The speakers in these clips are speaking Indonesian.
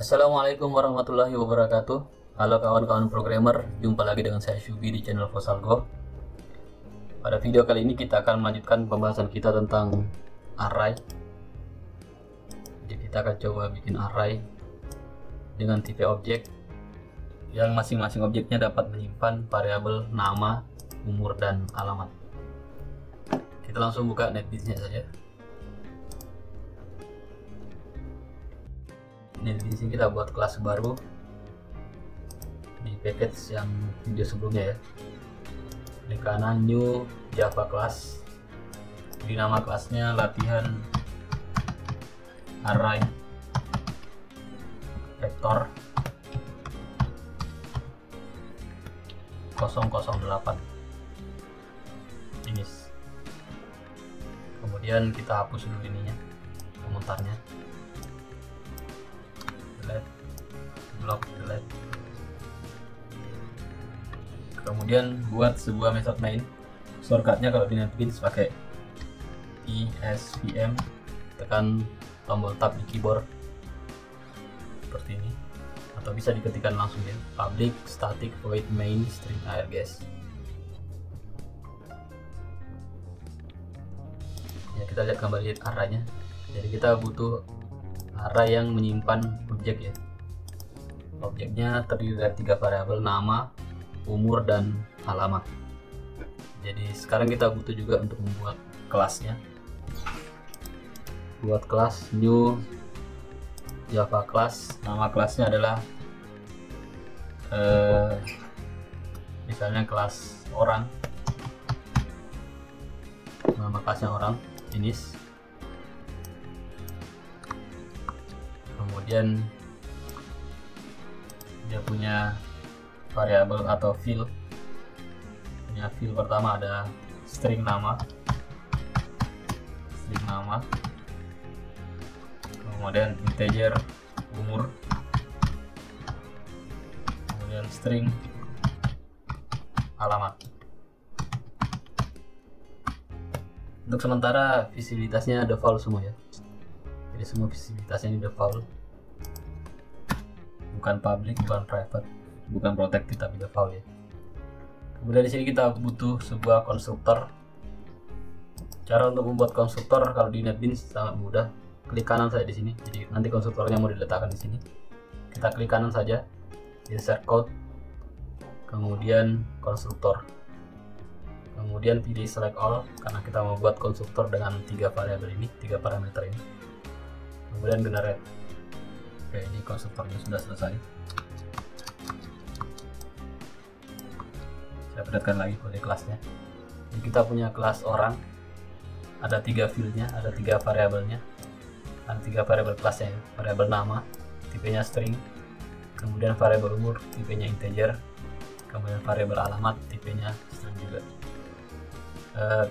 Assalamualaikum warahmatullahi wabarakatuh. Halo kawan-kawan programmer, jumpa lagi dengan saya Syubi di channel Fosalgo. Pada video kali ini kita akan melanjutkan pembahasan kita tentang array. Jadi kita akan coba bikin array dengan tipe objek yang masing-masing objeknya dapat menyimpan variabel nama, umur, dan alamat. Kita langsung buka NetBeans-nya saja. Ini di sini kita buat kelas baru di package yang video sebelumnya ya. Klik kanan new Java class. Di nama kelasnya latihan array vektor 008 ini. Kemudian kita hapus dulu ininya, komentarnya. Blok delete. Kemudian buat sebuah method main. Shortcutnya kalau di NetBeans pakai ESVM, tekan tombol tab di keyboard seperti ini, atau bisa diketikkan langsung ya, public static void main string args. Ya, kita lihat kembali arraynya. Jadi kita butuh array yang menyimpan objek ya. Objeknya terdiri dari 3 variabel, nama, umur, dan alamat. Jadi sekarang kita butuh juga untuk membuat kelasnya. Buat kelas new Java class. Nama kelasnya adalah misalnya kelas orang. Nama kelasnya orang, jenis. Kemudian dia punya variabel atau field. Punya field pertama ada string nama, kemudian integer umur, kemudian string alamat. Untuk sementara visibilitasnya default semua ya. Jadi semua visibilitasnya ini default, bukan public, bukan private, bukan protected, tapi default ya. Kemudian di sini kita butuh sebuah konstruktor. Cara untuk membuat konstruktor kalau di NetBeans sangat mudah. Klik kanan saja di sini. Jadi nanti konstruktornya mau diletakkan di sini. Kita klik kanan saja, insert code, kemudian konstruktor. Kemudian pilih select all karena kita mau buat konstruktor dengan 3 variabel ini, 3 parameter ini. Kemudian generate. Oke, ini konstruktornya sudah selesai. Saya perlihatkan lagi kode kelasnya. Jadi kita punya kelas orang, ada 3 fieldnya, ada 3 variabelnya, ada 3 variabel kelasnya. Variabel nama, tipenya string, kemudian variabel umur, tipenya integer, kemudian variabel alamat, tipenya string juga.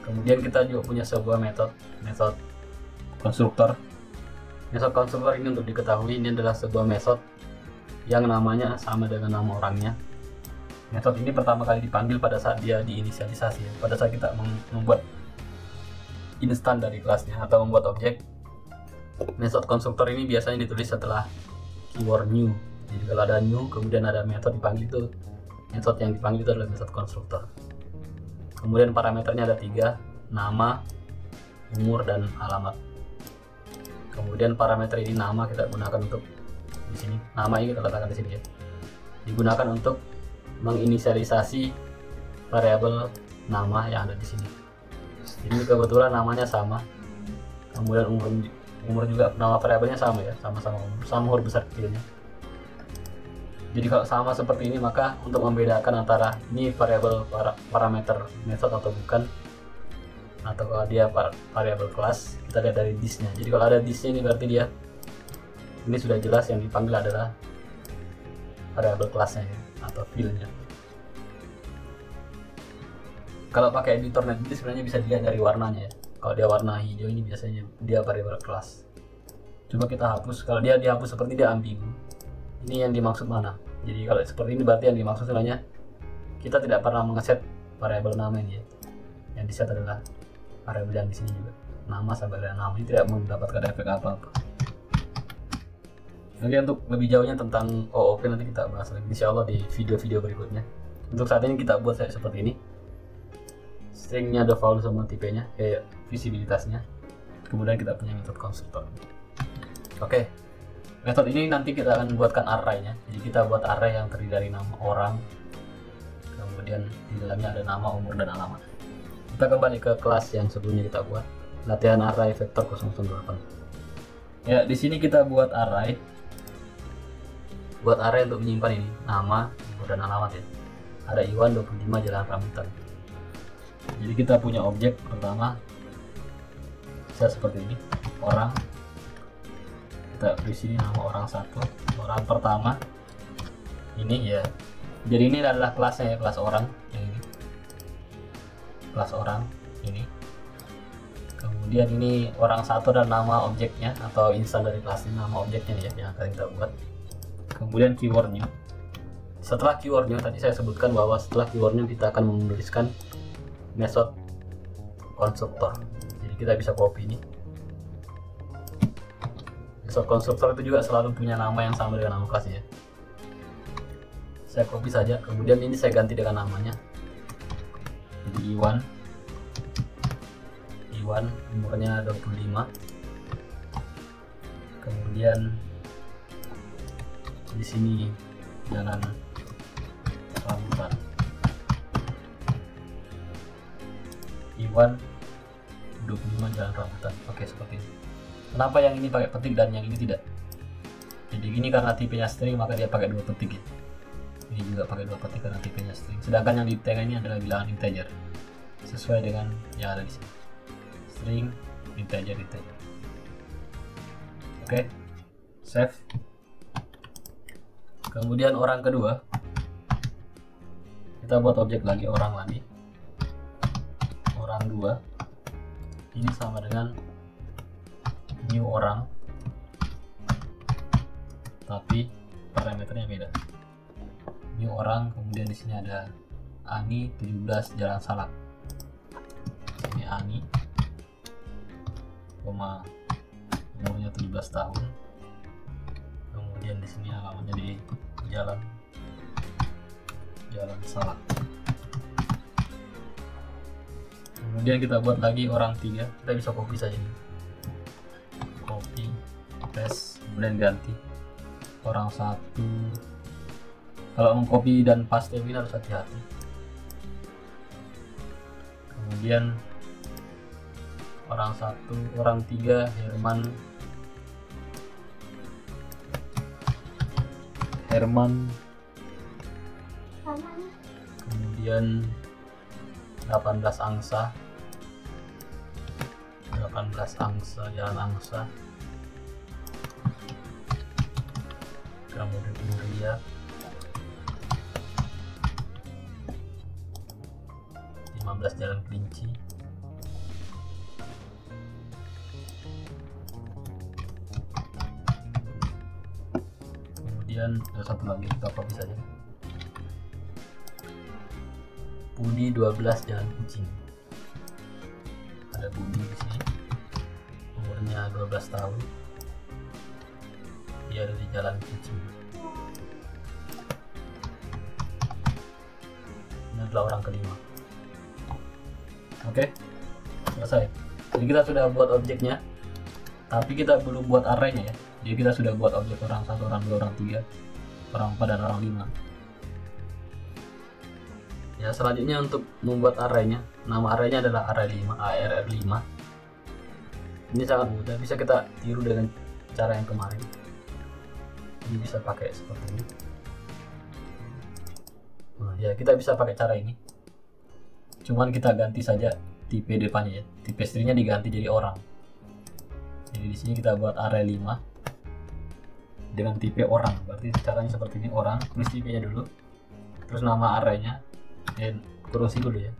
Kemudian kita juga punya sebuah metode konstruktor. Metode konstruktor ini untuk diketahui ini adalah sebuah metode yang namanya sama dengan nama orangnya. Metode ini pertama kali dipanggil pada saat dia diinisialisasi, pada saat kita membuat instan dari kelasnya atau membuat objek. Metode konstruktor ini biasanya ditulis setelah keyword new. Jadi kalau ada new kemudian ada metode dipanggil, itu metode yang dipanggil itu adalah metode konstruktor. Kemudian parameternya ada 3, nama, umur, dan alamat. Kemudian parameter ini nama kita gunakan untuk di sini. Nama ini kita letakkan di sini ya. Digunakan untuk menginisialisasi variabel nama yang ada di sini. Ini kebetulan namanya sama. Kemudian umur juga, nama variabelnya sama ya, sama-sama umur, sama huruf besar kecilnya. Jadi kalau sama seperti ini, maka untuk membedakan antara ini variabel parameter method atau bukan, atau kalau dia variabel kelas, kita lihat dari this-nya. Jadi kalau ada this-nya ini berarti dia ini sudah jelas yang dipanggil adalah variabel kelasnya ya, atau field-nya. Kalau pakai editor NetBeans sebenarnya bisa dilihat dari warnanya ya. Kalau dia warna hijau ini biasanya dia variabel kelas. Coba kita hapus. Kalau dia dihapus seperti dia ambigu. Ini yang dimaksud mana? Jadi kalau seperti ini berarti yang dimaksud sebenarnya kita tidak pernah mengeset variabel nama ini ya. Yang diset adalah variabel yang di sini juga. Nama sampai dengan nama ini tidak mendapatkan efek apa-apa. Nanti untuk lebih jauhnya tentang OOP nanti kita bahas lagi insya Allah di video-video berikutnya. Untuk saat ini kita buat seperti ini. Stringnya ada value sama tipenya, kayak visibilitasnya. Kemudian kita punya metode konstruktor. Oke, metode ini nanti kita akan buatkan array-nya. Jadi kita buat array yang terdiri dari nama orang, kemudian di dalamnya ada nama, umur, dan alamat. Kita kembali ke kelas yang sebelumnya kita buat, latihan array vektor 018. Ya, di sini kita buat array. Buat array untuk menyimpan ini nama, umur, dan alamat ya. Ada Iwan 25 Jalan Rambutan. Jadi kita punya objek pertama bisa seperti ini, orang. Kita beri sini nama orang satu, orang pertama ini ya. Jadi ini adalah kelasnya ya, kelas orang yang ini, kelas orang ini. Kemudian ini orang satu dan nama objeknya atau instan dari kelas ini, nama objeknya ya yang akan kita buat. Kemudian keywordnya. Setelah keywordnya tadi saya sebutkan bahwa setelah keywordnya kita akan menuliskan metode konstruktor. Jadi kita bisa copy ini. Metode konstruktor itu juga selalu punya nama yang sama dengan nama kelas ya. Saya copy saja, kemudian ini saya ganti dengan namanya. Jadi Iwan, umurnya 25. Kemudian di sini Jalan Rambutan. Iwan 25 Jalan Rambutan. Oke, seperti ini. Kenapa yang ini pakai petik dan yang ini tidak? Jadi gini karena tipenya string maka dia pakai 2 petik ya. Ini juga pakai 2 petik karena tipenya string. Sedangkan yang di tag ini adalah bilangan integer. Sesuai dengan yang ada di sini. String, integer. Oke. Save. Kemudian orang kedua. Kita buat objek lagi, orang lagi. Orang 2 ini sama dengan new orang tapi parameternya beda. New orang, kemudian di sini ada Ani 17 Jalan Salak. Ini Ani, umurnya 17 tahun. Kemudian di sini alamatnya di Jalan Salak. Kemudian kita buat lagi orang 3. Kita bisa copy saja nih. Copy, paste, kemudian ganti orang 1. Kalau mengcopy dan paste ini harus hati-hati. Kemudian orang 1, orang 3 Herman. Kemudian 18 Angsa, Jalan Angsa. Kemudian Nuria, 15 Jalan Kelinci. Kemudian ada satu lagi, kita copy saja. Budi 12 Jalan Kucing. Ada Budi di sini. Umurnya 12 tahun. Dia ada di Jalan Kucing. Ini adalah orang kelima. Oke, selesai. Jadi kita sudah buat objeknya, tapi kita belum buat array-nya ya. Jadi kita sudah buat objek orang 1, orang 2, orang 3, orang 4, dan orang 5. Ya, selanjutnya untuk membuat array-nya, nama array-nya adalah array5, ARR5. Ini sangat mudah, bisa kita tiru dengan cara yang kemarin. Ini bisa pakai seperti ini. Nah, ya kita bisa pakai cara ini. Cuman kita ganti saja tipe depannya ya. Tipe stringnya diganti jadi orang. Jadi di sini kita buat array5 dengan tipe orang. Berarti caranya seperti ini, orang, tulis tipenya dulu. Terus nama array-nya dan kurung siku dulu ya,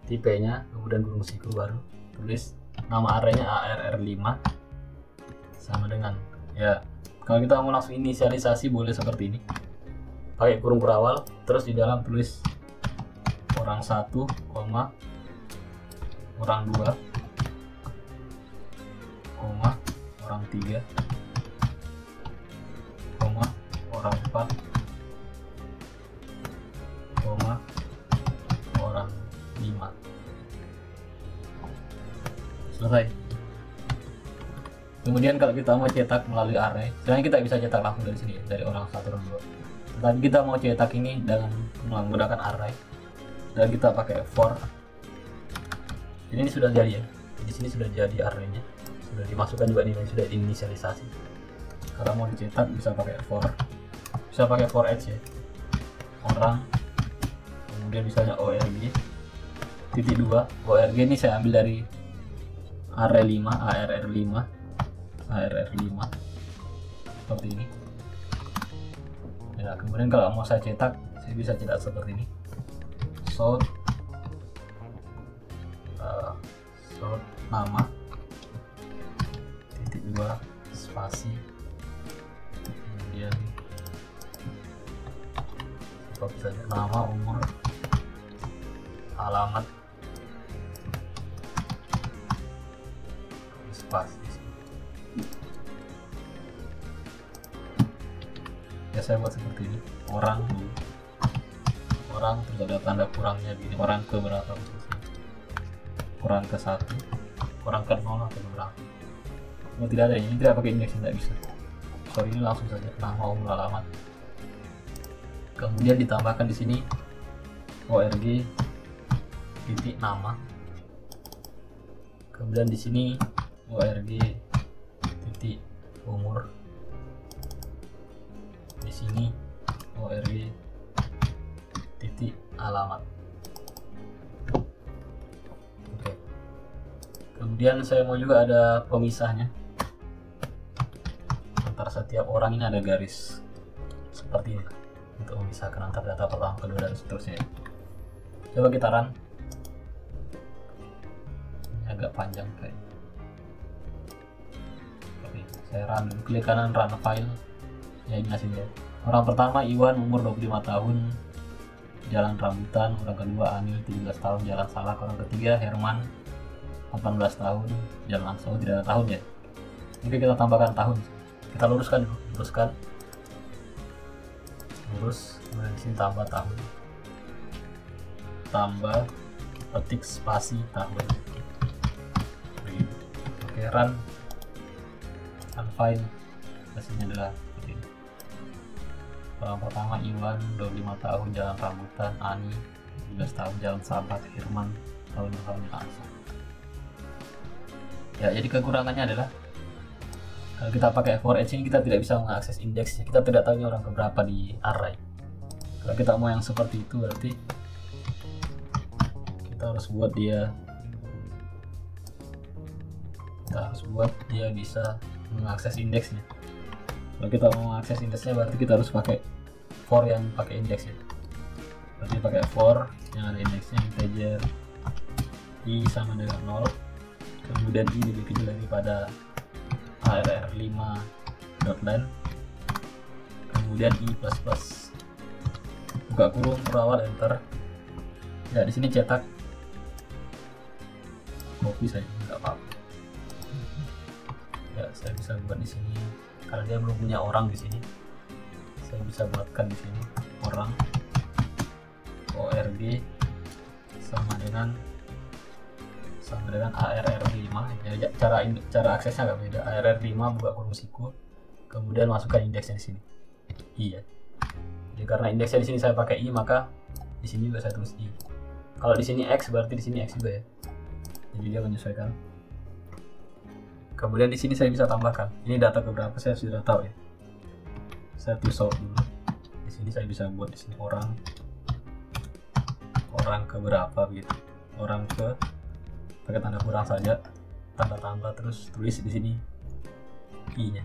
tipenya, kemudian kurung siku, baru tulis nama array-nya ARR5 sama dengan ya. Kalau kita mau langsung inisialisasi boleh seperti ini, pakai kurung berawal, terus di dalam tulis orang 1, orang 2, orang 3, orang 4, koma orang 5. Selesai. Kemudian kalau kita mau cetak melalui array, sebenarnya kita bisa cetak langsung dari sini, dari orang 1, orang 2. Tetapi kita mau cetak ini dengan menggunakan array, dan kita pakai for. Jadi ini sudah jadi ya. Di sini sudah jadi arraynya, sudah dimasukkan juga nilai, sudah diinisialisasi. Kalau mau dicetak bisa pakai for, bisa pakai for each ya. Orang, kemudian misalnya org titik 2. Org ini saya ambil dari array 5, arr5 seperti ini ya. Kemudian kalau mau saya cetak, saya bisa cetak seperti ini, sort nama titik 2 spasi, kemudian seperti saja nama, umur, alamat, spasi. Ya saya buat seperti ini, orang dulu, orang terus ada tanda kurangnya gini, orang ke berapa, kurang ke 1, kurang ke 0 atau berapa. Oh, tidak ada, ini tidak pakai indeks, tidak bisa. Sorry, ini langsung saja nama, umur, alamat. Kemudian ditambahkan di sini org titik nama. Kemudian di sini org titik umur. Di sini org titik alamat. Oke. Kemudian saya mau juga ada pemisahnya. Antara setiap orang ini ada garis seperti ini untuk memisahkan antara data pertama, kedua, dan seterusnya. Coba kita run. Ini agak panjang kayak. Oke, saya run dulu, klik kanan run file. Ya ini hasilnya. Orang pertama Iwan, umur 25 tahun, jalan rambutan. Orang kedua Ani, 17 tahun, jalan salak. Orang ketiga Herman, 18 tahun, jalan langsung. Tidak ada tahun ya. Oke, kita tambahkan tahun. Kita luruskan dulu, lurus, kemudian di sini tambah tahun, tambah petik spasi tahun. Oke, run file. Hasilnya adalah seperti ini. Orang pertama Iwan, 25 tahun, jalan rambutan. Ani, 17 tahun, jalan sahabat. Herman, tahun langsung. Ya, jadi kekurangannya adalah kalau kita pakai for each ini kita tidak bisa mengakses indeksnya, kita tidak tahu ini orang keberapa di array. Kalau kita mau yang seperti itu berarti kita harus buat dia bisa mengakses indeksnya. Kalau kita mau mengakses indeksnya berarti kita harus pakai for yang pakai indeksnya. Berarti pakai for yang ada indeksnya, integer i sama dengan 0, kemudian i lebih kecil daripada arr5.len, kemudian i plus buka kurung berawal enter. Ya, di sini cetak, copy saja nggak apa-apa. Ya, saya bisa buat di sini karena dia belum punya orang di sini. Saya bisa buatkan di sini orang org sama dengan arr5 ya, cara aksesnya agak beda. arr5 buka kurung siku, kemudian masukkan indeksnya di sini i ya. Jadi karena indeksnya di sini saya pakai i, maka di sini juga saya tulis i. Kalau di sini x berarti di sini x juga ya. Jadi dia menyesuaikan. Kemudian di sini saya bisa tambahkan. Ini data keberapa saya sudah tahu ya. Saya tulis sort dulu. Di sini saya bisa buat di sini orang keberapa gitu. Orang ke pakai tanda kurang saja, tanda tambah, terus tulis di sini i-nya.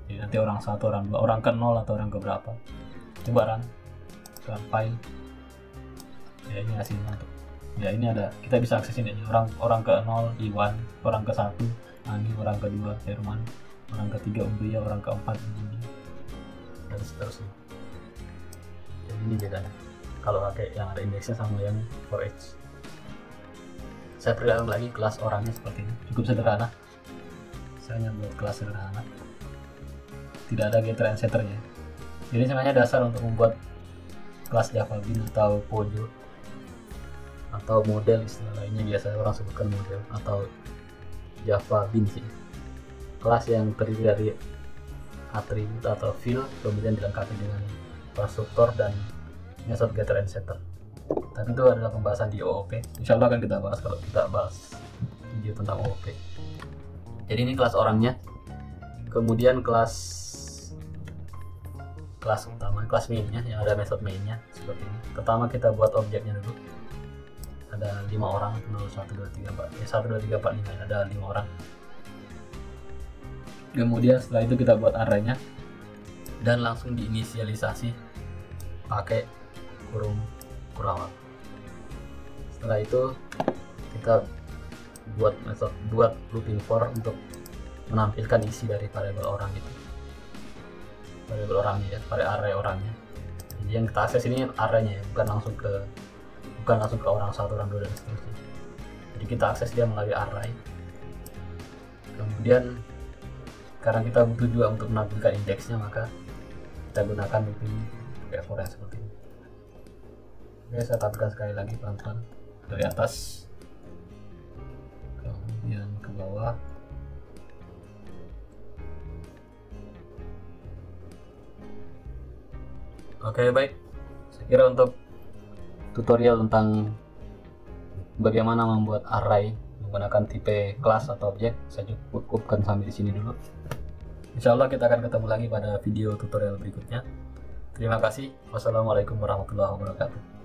Jadi nanti orang 1, orang 2, orang ke 0 atau orang ke berapa. Coba run file. Ya, ini hasilnya tuh. Ya, ini ada, kita bisa akses ini orang ke 0 Iwan, orang ke 1 Ani, orang ke 2 Herman, orang ke 3 Umbria, orang ke 4 ini, dan seterusnya. Jadi ini bedanya kalau pakai yang ada indeksnya sama yang for each. Saya perlihatkan lagi kelas orangnya seperti ini, cukup sederhana. Saya hanya buat kelas sederhana, tidak ada getter and setternya. Jadi sebenarnya dasar untuk membuat kelas Java Beans atau Pojo atau model, istilah lainnya biasa orang sebutkan model atau Java Beans ya. Kelas yang terdiri dari atribut atau field, kemudian dilengkapi dengan konstruktor dan method getter and setter. Dan itu adalah pembahasan di OOP. Insya Allah akan kita bahas kalau kita bahas video tentang OOP. Jadi ini kelas orangnya, kemudian kelas utama, kelas mainnya yang ada method mainnya seperti ini. Pertama kita buat objeknya dulu. Ada 5 orang, 0, 1, 2, 3, 4, 1, 2, 3, 4, 5, ada 5 orang. Kemudian setelah itu kita buat arraynya dan langsung diinisialisasi pakai kurung kurawal. Setelah itu kita buat looping for untuk menampilkan isi dari variabel orang itu, variabel orangnya ya, pada array orangnya. Jadi yang kita akses ini arraynya ya, bukan langsung ke orang 1, orang 2 dan seterusnya. Jadi kita akses dia melalui array. Kemudian karena kita butuh juga untuk menampilkan indeksnya, maka kita gunakan looping for yang seperti ini. Oke, saya tampilkan sekali lagi pelan-pelan dari atas kemudian ke bawah. Oke, baik, saya kira untuk tutorial tentang bagaimana membuat array menggunakan tipe kelas atau objek saya cukupkan sampai di sini dulu. Insya Allah kita akan ketemu lagi pada video tutorial berikutnya. Terima kasih. Wassalamualaikum warahmatullahi wabarakatuh.